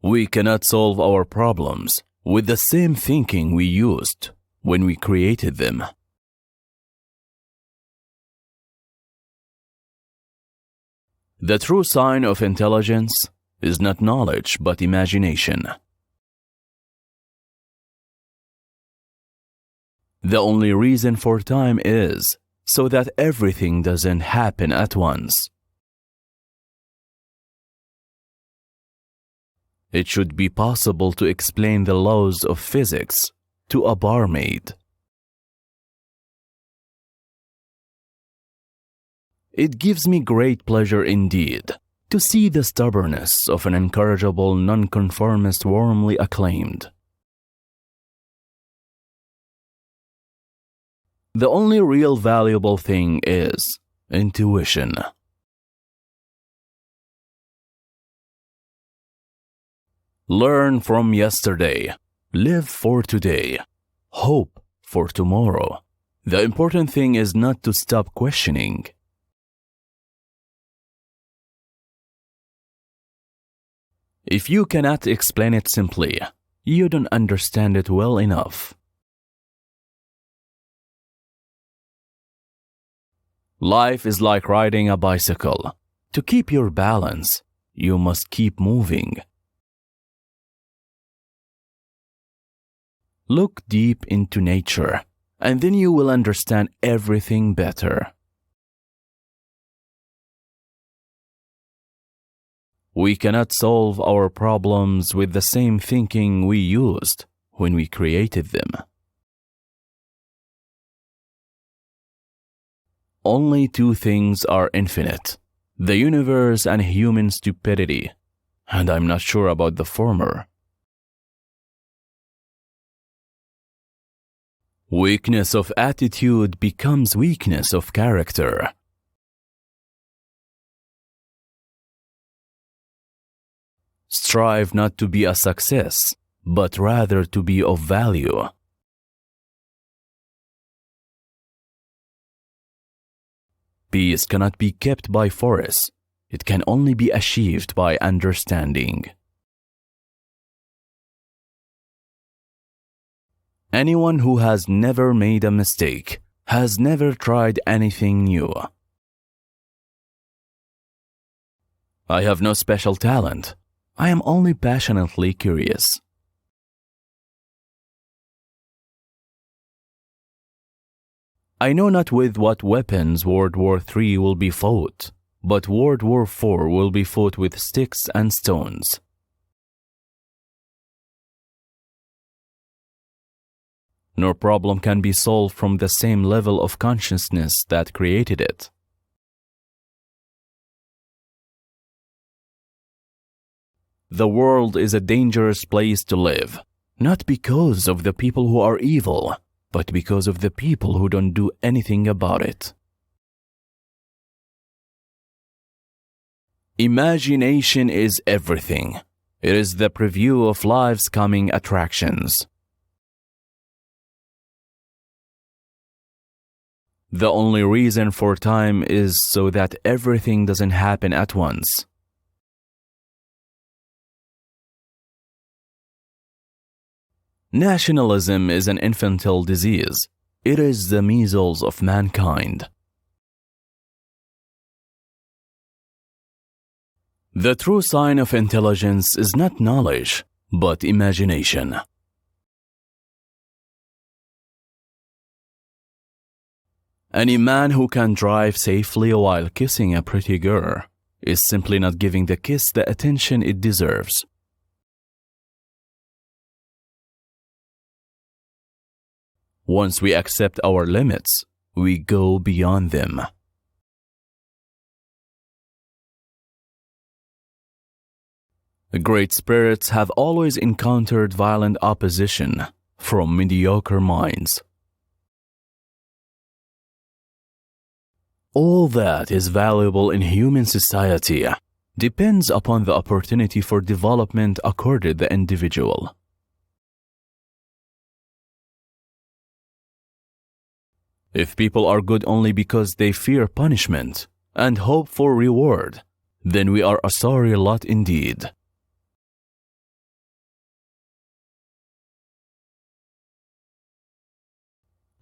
We cannot solve our problems with the same thinking we used when we created them. The true sign of intelligence is not knowledge but imagination. The only reason for time is so that everything doesn't happen at once. It should be possible to explain the laws of physics to a barmaid. It gives me great pleasure indeed to see the stubbornness of an incorrigible nonconformist warmly acclaimed. The only real valuable thing is intuition. Learn from yesterday, live for today, hope for tomorrow. The important thing is not to stop questioning. If you cannot explain it simply, you don't understand it well enough. Life is like riding a bicycle. To keep your balance, you must keep moving. Look deep into nature, and then you will understand everything better. We cannot solve our problems with the same thinking we used when we created them. Only two things are infinite: the universe and human stupidity, and I'm not sure about the former. Weakness of attitude becomes weakness of character. Strive not to be a success, but rather to be of value. Peace cannot be kept by force. It can only be achieved by understanding. Anyone who has never made a mistake has never tried anything new. I have no special talent. I am only passionately curious. I know not with what weapons World War III will be fought, but World War IV will be fought with sticks and stones. No problem can be solved from the same level of consciousness that created it. The world is a dangerous place to live, not because of the people who are evil, but because of the people who don't do anything about it. Imagination is everything. It is the preview of life's coming attractions. The only reason for time is so that everything doesn't happen at once. Nationalism is an infantile disease. It is the measles of mankind. The true sign of intelligence is not knowledge, but imagination. Any man who can drive safely while kissing a pretty girl is simply not giving the kiss the attention it deserves. Once we accept our limits, we go beyond them. Great spirits have always encountered violent opposition from mediocre minds. All that is valuable in human society depends upon the opportunity for development accorded the individual. If people are good only because they fear punishment and hope for reward, then we are a sorry lot indeed.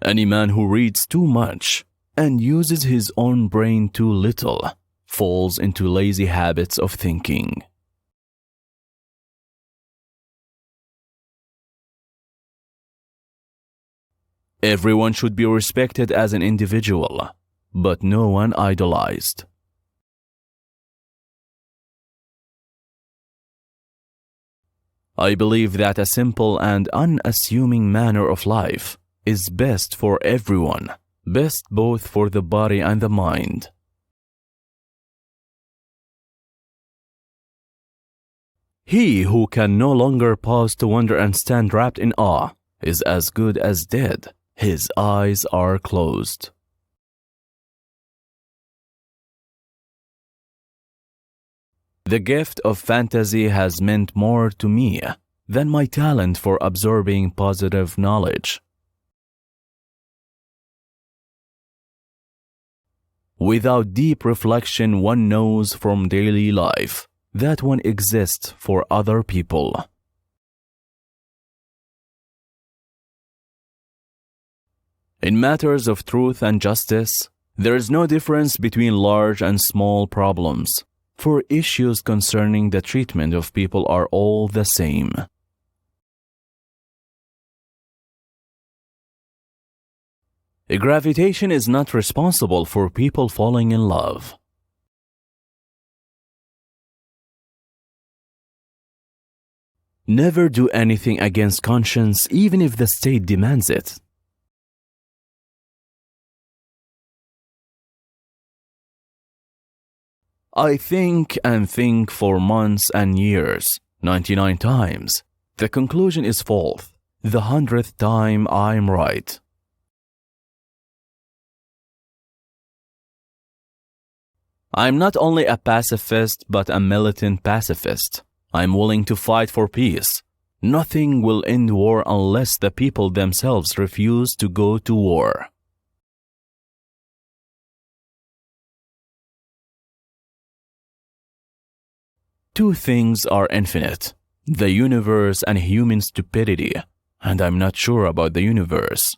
Any man who reads too much and uses his own brain too little falls into lazy habits of thinking. Everyone should be respected as an individual, but no one idolized. I believe that a simple and unassuming manner of life is best for everyone, best both for the body and the mind. He who can no longer pause to wonder and stand wrapped in awe is as good as dead. His eyes are closed. The gift of fantasy has meant more to me than my talent for absorbing positive knowledge. Without deep reflection, one knows from daily life that one exists for other people. In matters of truth and justice, there is no difference between large and small problems, for issues concerning the treatment of people are all the same. Gravitation is not responsible for people falling in love. Never do anything against conscience, even if the state demands it. I think and think for months and years, 99 times. The conclusion is false. The 100th time I'm right. I'm not only a pacifist, but a militant pacifist. I'm willing to fight for peace. Nothing will end war unless the people themselves refuse to go to war. Two things are infinite: the universe and human stupidity, and I'm not sure about the universe.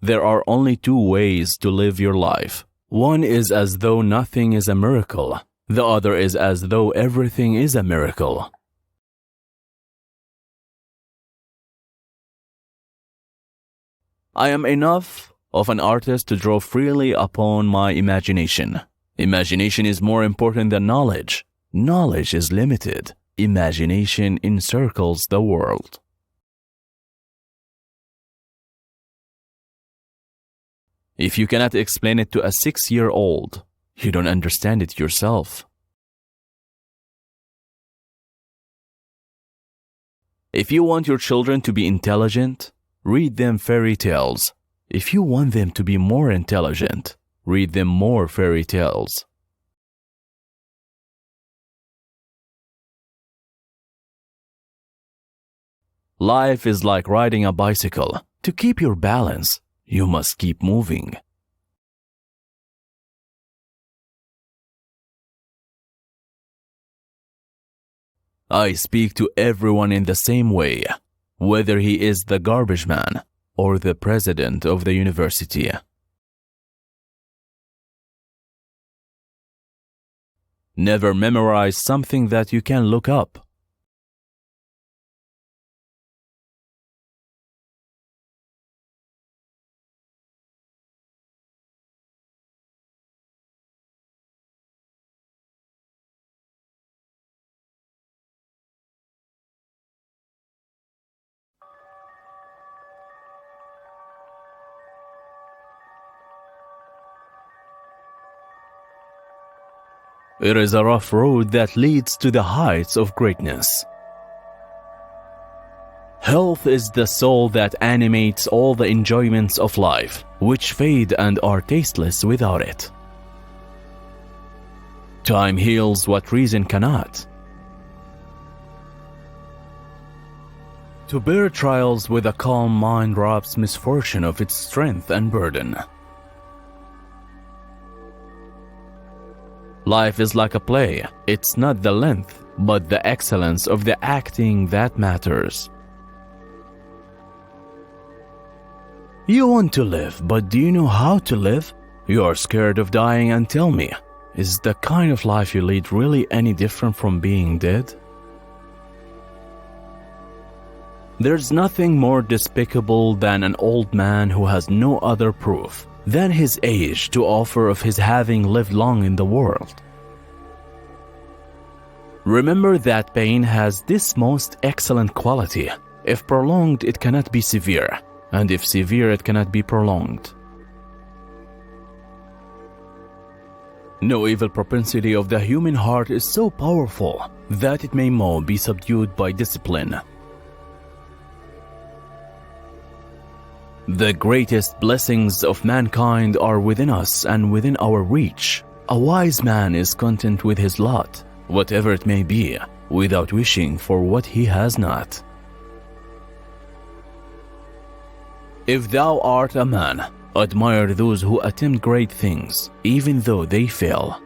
There are only two ways to live your life. One is as though nothing is a miracle. The other is as though everything is a miracle. I am enough of an artist to draw freely upon my imagination. Imagination is more important than knowledge. Knowledge is limited. Imagination encircles the world. If you cannot explain it to a 6-year-old, you don't understand it yourself. If you want your children to be intelligent, read them fairy tales. If you want them to be more intelligent, read them more fairy tales. Life is like riding a bicycle. To keep your balance, you must keep moving. I speak to everyone in the same way, whether he is the garbage man or the president of the university. Never memorize something that you can look up. It is a rough road that leads to the heights of greatness. Health is the soul that animates all the enjoyments of life, which fade and are tasteless without it. Time heals what reason cannot. To bear trials with a calm mind robs misfortune of its strength and burden. Life is like a play. It's not the length, but the excellence of the acting that matters. You want to live, but do you know how to live? You are scared of dying, and tell me, is the kind of life you lead really any different from being dead? There's nothing more despicable than an old man who has no other proof than his age to offer of his having lived long in the world. Remember that pain has this most excellent quality: if prolonged, it cannot be severe, and if severe, it cannot be prolonged. No evil propensity of the human heart is so powerful that it may more be subdued by discipline. The greatest blessings of mankind are within us and within our reach. A wise man is content with his lot, whatever it may be, without wishing for what he has not. If thou art a man, admire those who attempt great things, even though they fail.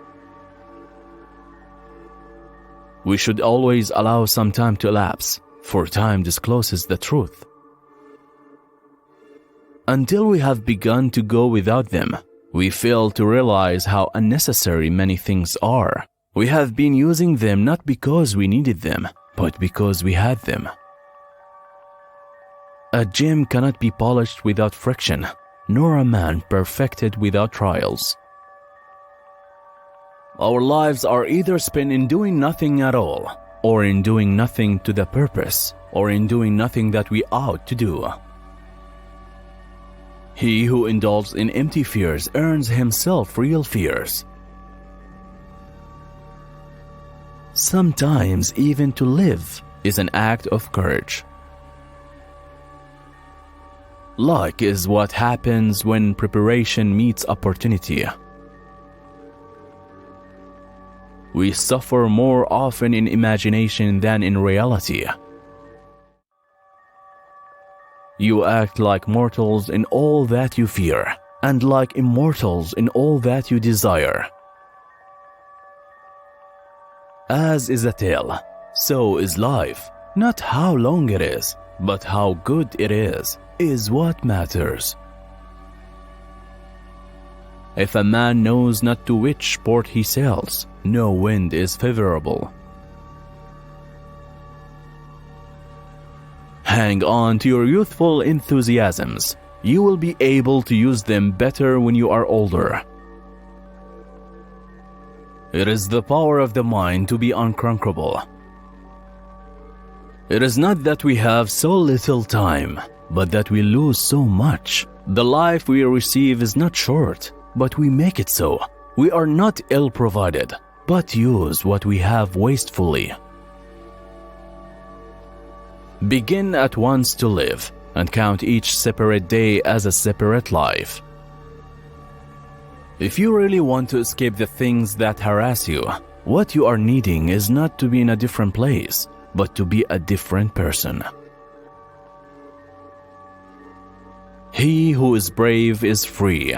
We should always allow some time to elapse, for time discloses the truth. Until we have begun to go without them, we fail to realize how unnecessary many things are. We have been using them not because we needed them, but because we had them. A gem cannot be polished without friction, nor a man perfected without trials. Our lives are either spent in doing nothing at all, or in doing nothing to the purpose, or in doing nothing that we ought to do. He who indulges in empty fears earns himself real fears. Sometimes even to live is an act of courage. Luck is what happens when preparation meets opportunity. We suffer more often in imagination than in reality. You act like mortals in all that you fear, and like immortals in all that you desire. As is a tale, so is life. Not how long it is, but how good it is what matters. If a man knows not to which port he sails, no wind is favorable. Hang on to your youthful enthusiasms. You will be able to use them better when you are older. It is the power of the mind to be unconquerable. It is not that we have so little time, but that we lose so much. The life we receive is not short, but we make it so. We are not ill-provided, but use what we have wastefully. Begin at once to live, and count each separate day as a separate life. If you really want to escape the things that harass you, what you are needing is not to be in a different place, but to be a different person. He who is brave is free.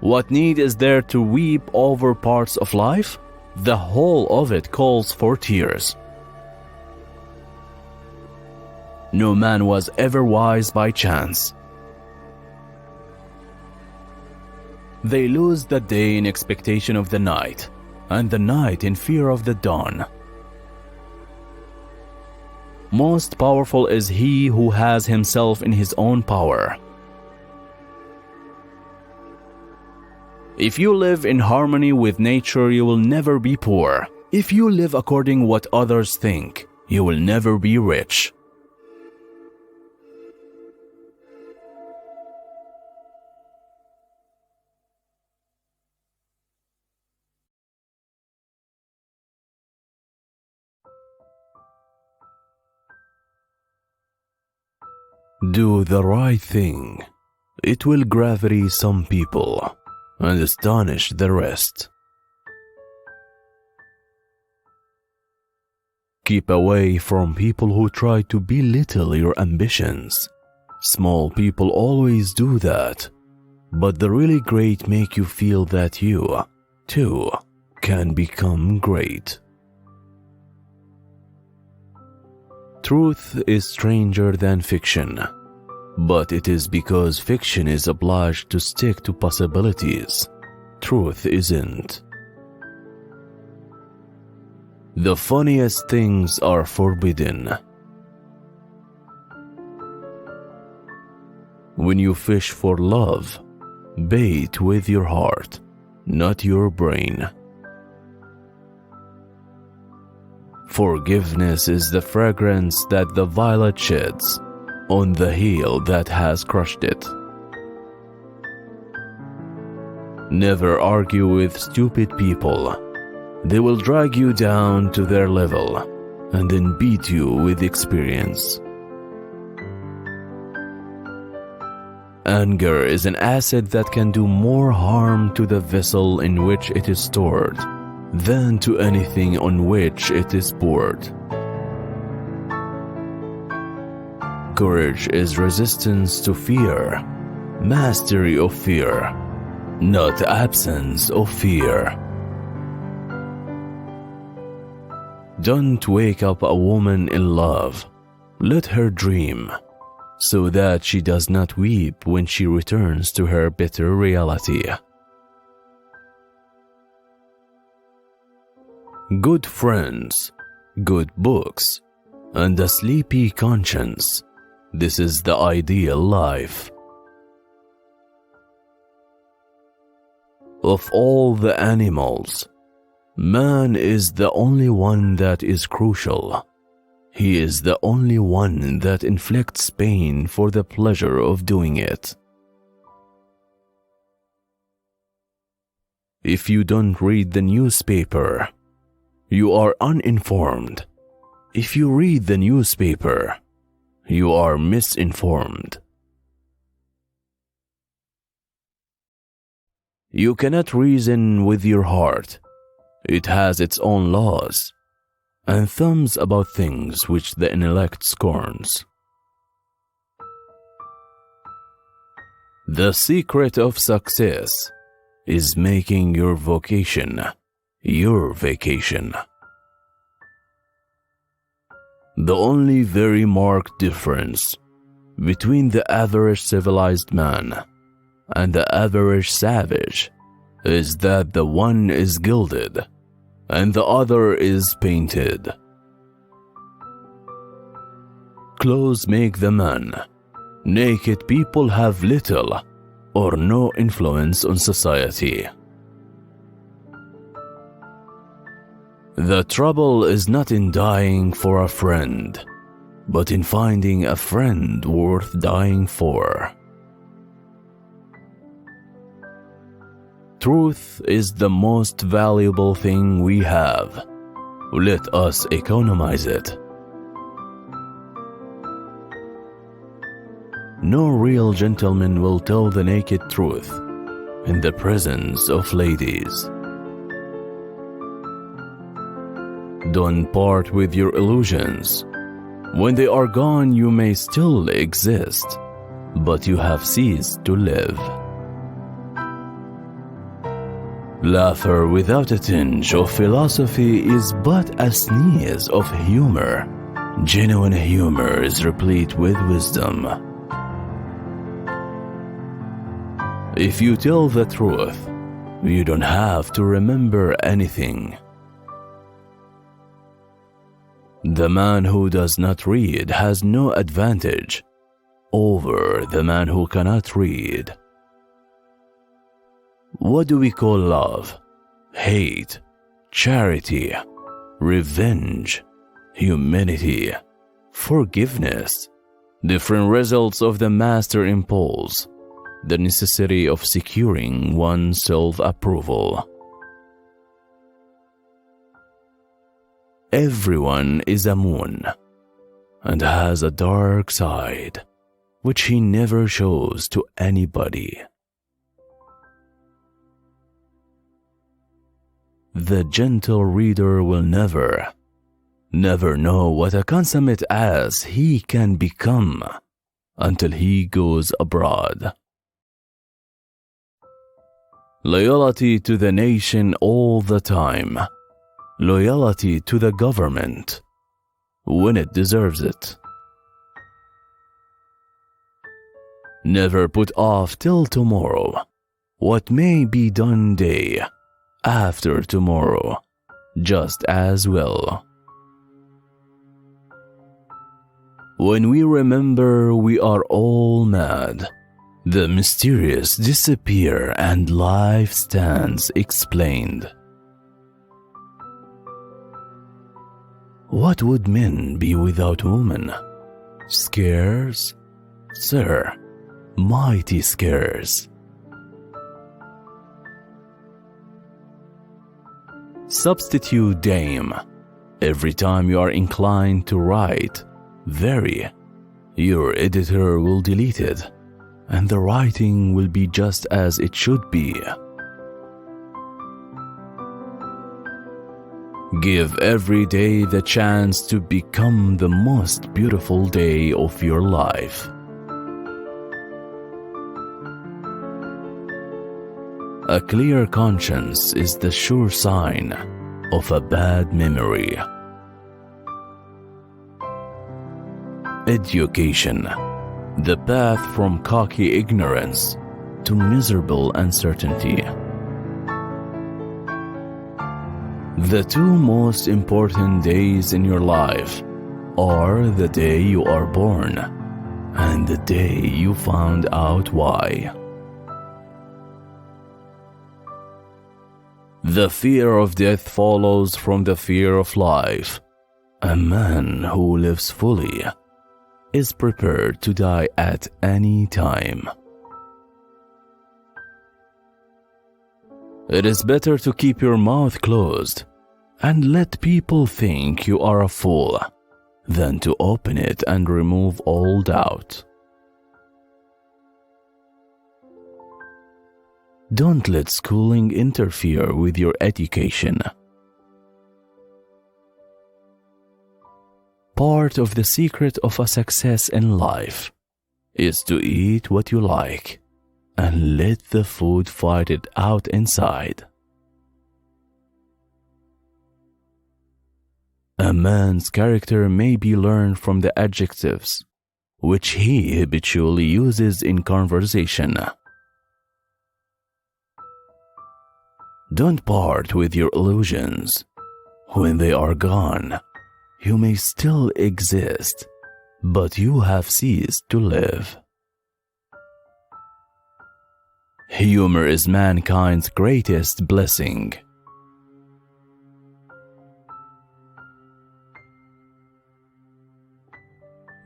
What need is there to weep over parts of life? The whole of it calls for tears. No man was ever wise by chance. They lose the day in expectation of the night, and the night in fear of the dawn. Most powerful is he who has himself in his own power. If you live in harmony with nature, you will never be poor. If you live according what others think, you will never be rich. Do the right thing. It will gravity some people and astonish the rest. Keep away from people who try to belittle your ambitions. Small people always do that, but the really great make you feel that you, too, can become great. Truth is stranger than fiction, but it is because fiction is obliged to stick to possibilities. Truth isn't. The funniest things are forbidden. When you fish for love, bait with your heart, not your brain. Forgiveness is the fragrance that the violet sheds on the heel that has crushed it. Never argue with stupid people. They will drag you down to their level and then beat you with experience. Anger is an acid that can do more harm to the vessel in which it is stored than to anything on which it is poured. Courage is resistance to fear, mastery of fear, not absence of fear. Don't wake up a woman in love. Let her dream, so that she does not weep when she returns to her bitter reality. Good friends, good books, and a sleepy conscience. This is the ideal life. Of all the animals, man is the only one that is crucial. He is the only one that inflicts pain for the pleasure of doing it. If you don't read the newspaper, you are uninformed. If you read the newspaper, you are misinformed. You cannot reason with your heart. It has its own laws and thumbs about things which the intellect scorns. The secret of success is making your vocation your vacation. The only very marked difference between the average civilized man and the average savage is that the one is gilded and the other is painted. Clothes make the man. Naked people have little or no influence on society. The trouble is not in dying for a friend, but in finding a friend worth dying for. Truth is the most valuable thing we have. Let us economize it. No real gentleman will tell the naked truth in the presence of ladies. Don't part with your illusions. When they are gone, you may still exist, but you have ceased to live. Laughter without a tinge of philosophy is but a sneeze of humor. Genuine humor is replete with wisdom. If you tell the truth, you don't have to remember anything. The man who does not read has no advantage over the man who cannot read. What do we call love, hate, charity, revenge, humanity, forgiveness? Different results of the master impulse, the necessity of securing one's self-approval. Everyone is a moon and has a dark side which he never shows to anybody. The gentle reader will never know what a consummate ass he can become until he goes abroad. Loyalty to the nation all the time. Loyalty to the government when it deserves it. Never put off till tomorrow what may be done day after tomorrow just as well. When we remember we are all mad, the mysterious disappear and life stands explained. What would men be without women? Scarce, sir, mighty scarce. Substitute dame. Every time you are inclined to write very, your editor will delete it, and the writing will be just as it should be. Give every day the chance to become the most beautiful day of your life. A clear conscience is the sure sign of a bad memory. Education, the path from cocky ignorance to miserable uncertainty. The two most important days in your life are the day you are born and the day you found out why. The fear of death follows from the fear of life. A man who lives fully is prepared to die at any time. It is better to keep your mouth closed and let people think you are a fool than to open it and remove all doubt. Don't let schooling interfere with your education. Part of the secret of a success in life is to eat what you like and let the food fight it out inside. A man's character may be learned from the adjectives which he habitually uses in conversation. Don't part with your illusions. When they are gone, you may still exist, but you have ceased to live. Humor is mankind's greatest blessing.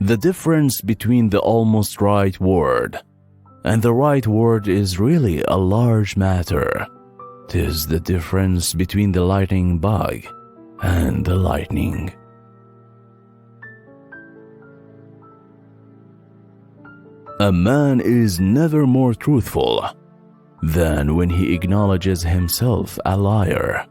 The difference between the almost right word and the right word is really a large matter. 'Tis the difference between the lightning bug and the lightning. A man is never more truthful than when he acknowledges himself a liar.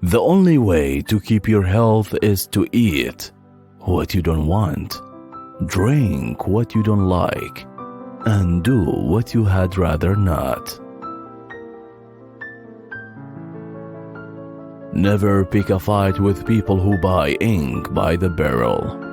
The only way to keep your health is to eat what you don't want, drink what you don't like, and do what you had rather not. Never pick a fight with people who buy ink by the barrel.